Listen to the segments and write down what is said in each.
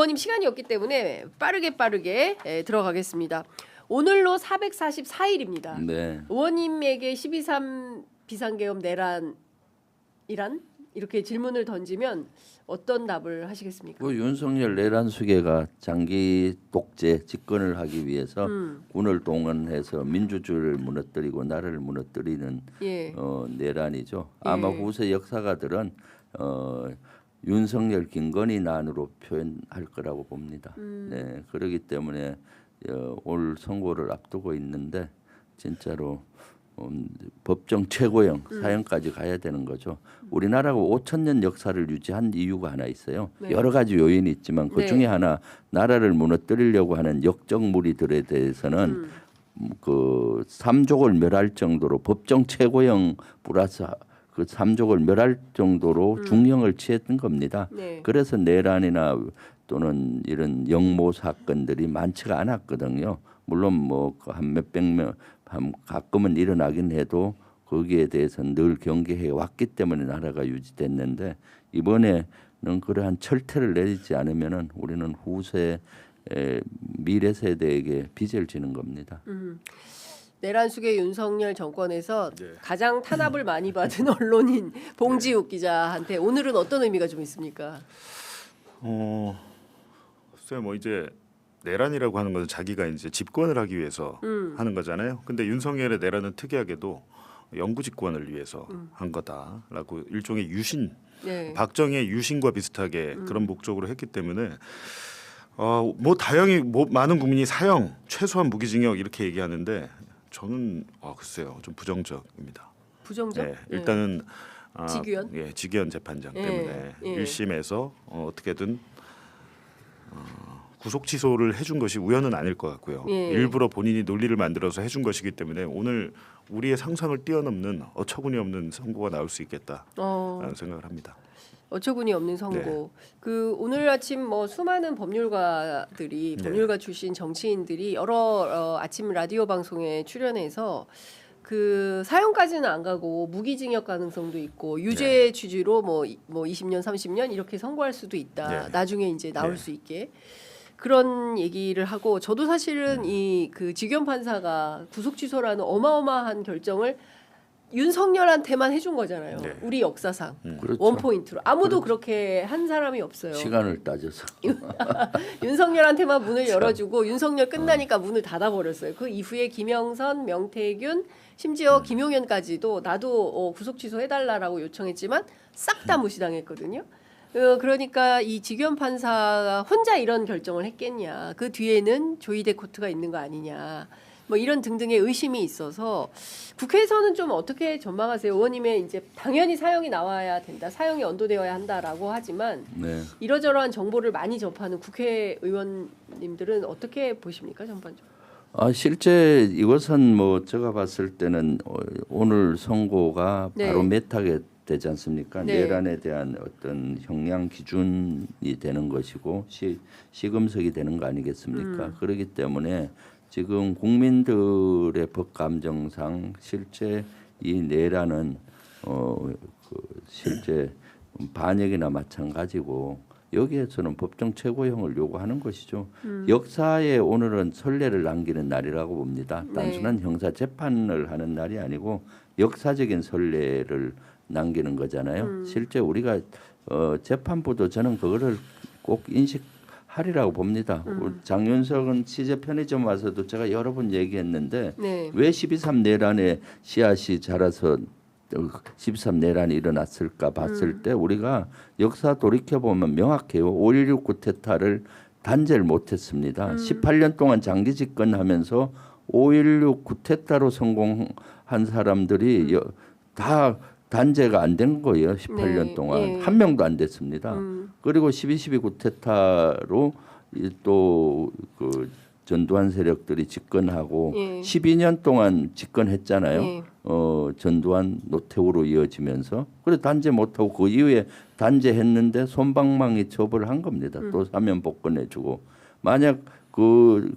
의원님 시간이 없기 때문에 빠르게 들어가겠습니다. 오늘로 444일입니다. 네. 의원님에게 12.3 비상계엄 내란이란 이렇게 질문을 던지면 어떤 답을 하시겠습니까? 그 윤석열 내란 수계가 장기 독재 집권을 하기 위해서 군을 동원해서 민주주의를 무너뜨리고 나라를 무너뜨리는 예. 내란이죠. 아마 예. 후세 역사가들은 윤석열 김건희 난으로 표현할 거라고 봅니다. 네, 그렇기 때문에 올 선고를 앞두고 있는데 진짜로 법정 최고형 사형까지 가야 되는 거죠. 우리나라가 5,000년 역사를 유지한 이유가 하나 있어요. 네. 여러 가지 요인이 있지만 그 중에 하나 나라를 무너뜨리려고 하는 역적 무리들에 대해서는 그 삼족을 멸할 정도로 법정 최고형 플러스 그 삼족을 멸할 정도로 중형을 취했던 겁니다. 네. 그래서 내란이나 또는 이런 영모 사건들이 많지가 않았거든요. 물론 뭐 한 몇백 명 가끔은 일어나긴 해도 거기에 대해서는 늘 경계해 왔기 때문에 나라가 유지됐는데 이번에는 그러한 철퇴를 내리지 않으면은 우리는 후세 미래 세대에게 빚을 지는 겁니다. 내란 수계 윤석열 정권에서 네. 가장 탄압을 많이 받은 언론인 봉지욱 기자한테 오늘은 어떤 의미가 좀 있습니까? 글쎄요, 뭐 이제 내란이라고 하는 것은 자기가 이제 집권을 하기 위해서 하는 거잖아요. 근데 윤석열의 내란은 특이하게도 영구 집권을 위해서 한 거다라고 일종의 유신, 네. 박정희의 유신과 비슷하게 그런 목적으로 했기 때문에 뭐 다양히 뭐 많은 국민이 사형, 최소한 무기징역 이렇게 얘기하는데 저는 글쎄요, 좀 부정적입니다. 부정적? 네, 일단은 직위원? 예, 직위원 재판장 예, 때문에 예. 1심에서 어떻게든 구속 취소를 해준 것이 우연은 아닐 것 같고요. 예. 일부러 본인이 논리를 만들어서 해준 것이기 때문에 오늘 우리의 상상을 뛰어넘는 어처구니 없는 선고가 나올 수 있겠다라는 생각을 합니다. 어처구니 없는 선고. 그 오늘 아침 뭐 수많은 법률가들이 법률가 출신 정치인들이 여러 아침 라디오 방송에 출연해서 그 사형까지는 안 가고 무기징역 가능성도 있고 유죄 취지로 뭐 20년 30년 이렇게 선고할 수도 있다. 네. 나중에 이제 나올 네. 수 있게. 그런 얘기를 하고 저도 사실은 이 그 직영 판사가 구속 취소라는 어마어마한 결정을 윤석열한테만 해준 거잖아요. 네. 우리 역사상 그렇죠. 원 포인트로 아무도 그렇게 한 사람이 없어요. 시간을 따져서 윤석열한테만 문을 열어주고 윤석열 끝나니까 문을 닫아버렸어요. 그 이후에 김영선, 명태균, 심지어 김용현까지도 나도 구속 취소해달라라고 요청했지만 싹 다 무시당했거든요. 그러니까 이 직원 판사가 혼자 이런 결정을 했겠냐. 그 뒤에는 조이데 코트가 있는 거 아니냐. 뭐 이런 등등의 의심이 있어서 국회에서는 좀 어떻게 전망하세요? 의원님의 이제 당연히 사형이 나와야 된다. 사형이 언도되어야 한다라고 하지만 네. 이러저러한 정보를 많이 접하는 국회의원님들은 어떻게 보십니까? 전반적으로. 실제 이것은 뭐 제가 봤을 때는 오늘 선고가 네. 바로 메타게 되지 않습니까? 네. 내란에 대한 어떤 형량 기준이 되는 것이고 시금석이 되는 거 아니겠습니까? 그렇기 때문에 지금 국민들의 법 감정상 실제 이 내란은 실제 반역이나 마찬가지고 여기에서는 법정 최고형을 요구하는 것이죠. 역사에 오늘은 선례를 남기는 날이라고 봅니다. 단순한 형사 재판을 하는 날이 아니고 역사적인 선례를 남기는 거잖아요. 실제 우리가 재판부도 저는 그거를 꼭 인식하리라고 봅니다. 장윤석은 취재 편의점 와서도 제가 여러 번 얘기했는데 네. 왜 12.3 내란에 씨앗이 자라서 13 내란이 일어났을까 봤을 때 우리가 역사 돌이켜 보면 명확해요. 5.16 쿠데타를 단죄를 못했습니다. 18년 동안 장기 집권하면서 5.16 쿠데타로 성공한 사람들이 다 단죄가 안 된 거예요. 18년 네, 동안 예. 한 명도 안 됐습니다. 그리고 12.12 쿠데타로 또 그 전두환 세력들이 집권하고 예. 12년 동안 집권했잖아요. 예. 전두환 노태우로 이어지면서 그래 단죄 못하고 그 이후에 단죄했는데 솜방망이 처벌한 겁니다. 또 사면 복권해주고 만약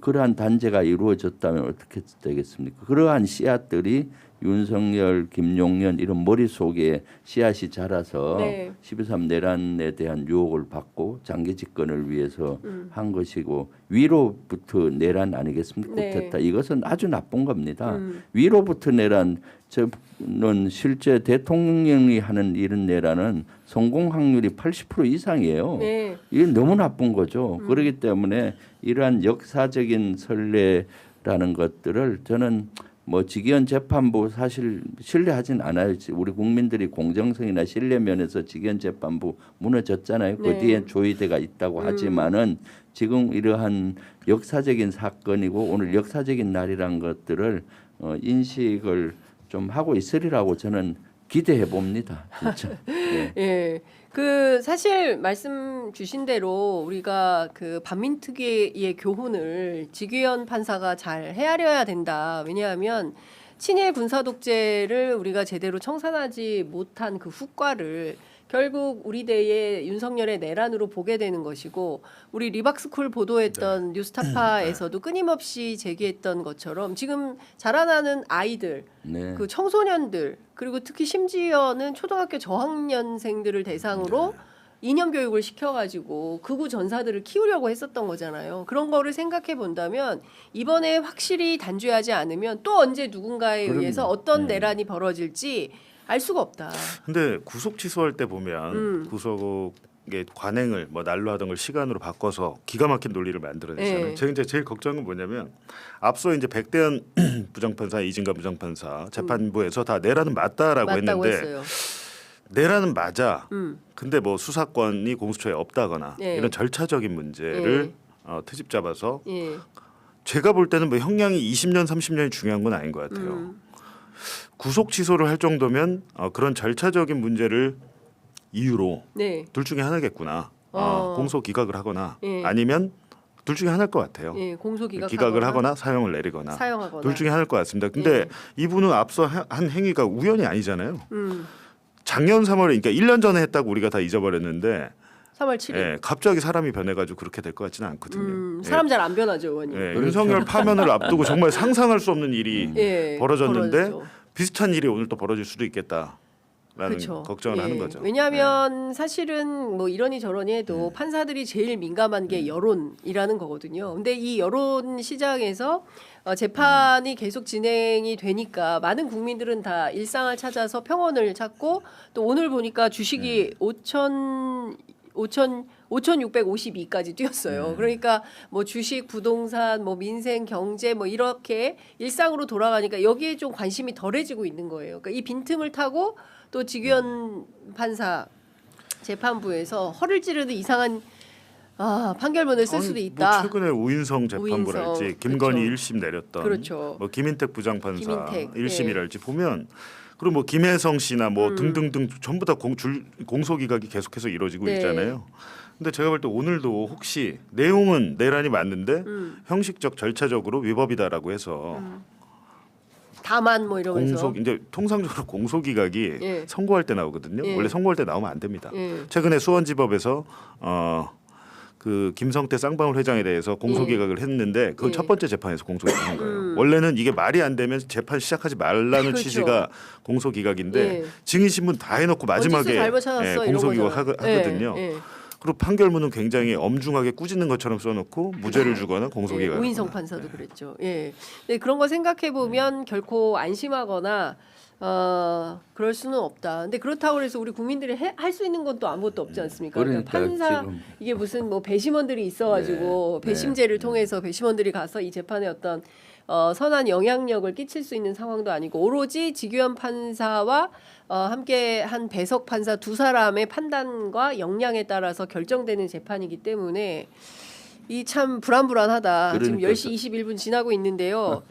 그러한 단죄가 이루어졌다면 어떻게 되겠습니까? 그러한 씨앗들이 윤석열, 김용현 이런 머릿속에 씨앗이 자라서 네. 12.3 내란에 대한 유혹을 받고 장기 집권을 위해서 한 것이고 위로부터 내란 아니겠습니까? 네. 쿠데타 이것은 아주 나쁜 겁니다. 위로부터 내란 저는 실제 대통령이 하는 이런 내란은 성공 확률이 80% 이상이에요. 네. 이게 너무 나쁜 거죠. 그렇기 때문에 이러한 역사적인 선례라는 것들을 저는 뭐 직위원 재판부 사실 신뢰하진 않아요. 우리 국민들이 공정성이나 신뢰 면에서 직위원 재판부 무너졌잖아요. 그 네. 뒤에 조의대가 있다고 하지만은 지금 이러한 역사적인 사건이고 오늘 역사적인 날이란 것들을 인식을 좀 하고 있으리라고 저는 기대해 봅니다. 진짜. 네. 예. 그 사실 말씀 주신 대로 우리가 그 반민특위의 교훈을 직위원 판사가 잘 헤아려야 된다. 왜냐하면 친일 군사 독재를 우리가 제대로 청산하지 못한 그 후과를 결국 우리 대의 윤석열의 내란으로 보게 되는 것이고 우리 리박스쿨 보도했던 뉴스타파에서도 끊임없이 제기했던 것처럼 지금 자라나는 아이들 네. 그 청소년들 그리고 특히 심지어는 초등학교 저학년생들을 대상으로 이념 교육을 시켜가지고 극우 전사들을 키우려고 했었던 거잖아요. 그런 거를 생각해 본다면 이번에 확실히 단죄하지 않으면 또 언제 누군가에 그럼요. 의해서 어떤 네. 내란이 벌어질지 알 수가 없다. 근데 구속 취소할 때 보면 구속의 관행을 뭐 날로 하던 걸 시간으로 바꿔서 기가 막힌 논리를 만들어내잖아요. 네. 제가 이제 제일 걱정은 뭐냐면 앞서 이제 백대현 부장판사, 이진관 부장판사 재판부에서 다 내란은 맞다라고 맞다고 했는데 했어요. 내란은 맞아. 근데 뭐 수사권이 공수처에 없다거나 네. 이런 절차적인 문제를 트집 잡아서 예. 제가 볼 때는 뭐 형량이 20년, 30년이 중요한 건 아닌 것 같아요. 구속 취소를 할 정도면 그런 절차적인 문제를 이유로 네. 둘 중에 하나겠구나. 공소 기각을 하거나 예. 아니면 둘 중에 하나일 것 같아요. 예. 공소 기각을 하거나 사형을 내리거나 사형하거나 둘 중에 하나일 것 같습니다. 근데 예. 이분은 앞서 한 행위가 우연이 아니잖아요. 작년 3월에 그러니까 1년 전에 했다고 우리가 다 잊어버렸는데 3월 7일. 예, 갑자기 사람이 변해가지고 그렇게 될 것 같지는 않거든요. 사람 잘 안 변하죠, 의원님. 예, 윤석열 파면을 앞두고 정말 상상할 수 없는 일이 예, 벌어졌는데 벌어졌죠. 비슷한 일이 오늘 또 벌어질 수도 있겠다라는 그렇죠. 걱정을 예. 하는 거죠. 왜냐하면 사실은 뭐 이러니 저러니 해도 판사들이 제일 민감한 게 여론이라는 거거든요. 근데 이 여론 시장에서 재판이 계속 진행이 되니까 많은 국민들은 다 일상을 찾아서 평온을 찾고 또 오늘 보니까 주식이 5,652까지 뛰었어요. 그러니까 뭐 주식, 부동산, 뭐 민생, 경제 뭐 이렇게 일상으로 돌아가니까 여기에 좀 관심이 덜해지고 있는 거예요. 그러니까 이 빈틈을 타고 또 직위원 판사 재판부에서 허를 찌르는 이상한 판결문을 쓸 수도 있다. 뭐 최근에 우인성 재판부랄지 우인성, 김건희 그렇죠. 1심 내렸던 그렇죠. 뭐 김인택 부장판사 김인택, 1심이랄지 보면 그리고 뭐 김혜성 씨나 뭐 등등등 전부 다 공소 기각이 계속해서 이루어지고 네. 있잖아요. 근데 제가 볼 때 오늘도 혹시 내용은 내란이 맞는데 형식적 절차적으로 위법이다라고 해서 다만 뭐 이러면서 이제 통상적으로 공소 기각이 예. 선고할 때 나오거든요. 예. 원래 선고할 때 나오면 안 됩니다. 예. 최근에 수원지법에서 그 김성태 쌍방울 회장에 대해서 공소 기각을 했는데 그건 예. 첫 번째 재판에서 공소 기각한 거예요. 원래는 이게 말이 안 되면 재판 시작하지 말라는 그렇죠. 취지가 공소 기각인데 예. 증인 신문 다 해놓고 마지막에 잘못 찾았어, 이런 공소 기각 거잖아요. 하거든요. 예, 예. 그리고 판결문은 굉장히 엄중하게 꾸짖는 것처럼 써놓고 무죄를 주거나 공소 예, 기각. 우인성 판사도 그랬죠. 예. 근데 그런 거 생각해 보면 결코 안심하거나 그럴 수는 없다. 근데 그렇다고 해서 우리 국민들이 할 수 있는 건 또 아무것도 없지 않습니까? 그러니까 그러니까 판사 지금 이게 무슨 뭐 배심원들이 있어가지고 네, 배심제를 통해서 배심원들이 가서 이 재판에 어떤 선한 영향력을 끼칠 수 있는 상황도 아니고 오로지 직위원 판사와 함께 한 배석 판사 두 사람의 판단과 역량에 따라서 결정되는 재판이기 때문에 이 참 불안불안하다. 지금 그러니까 10시 21분 지나고 있는데요.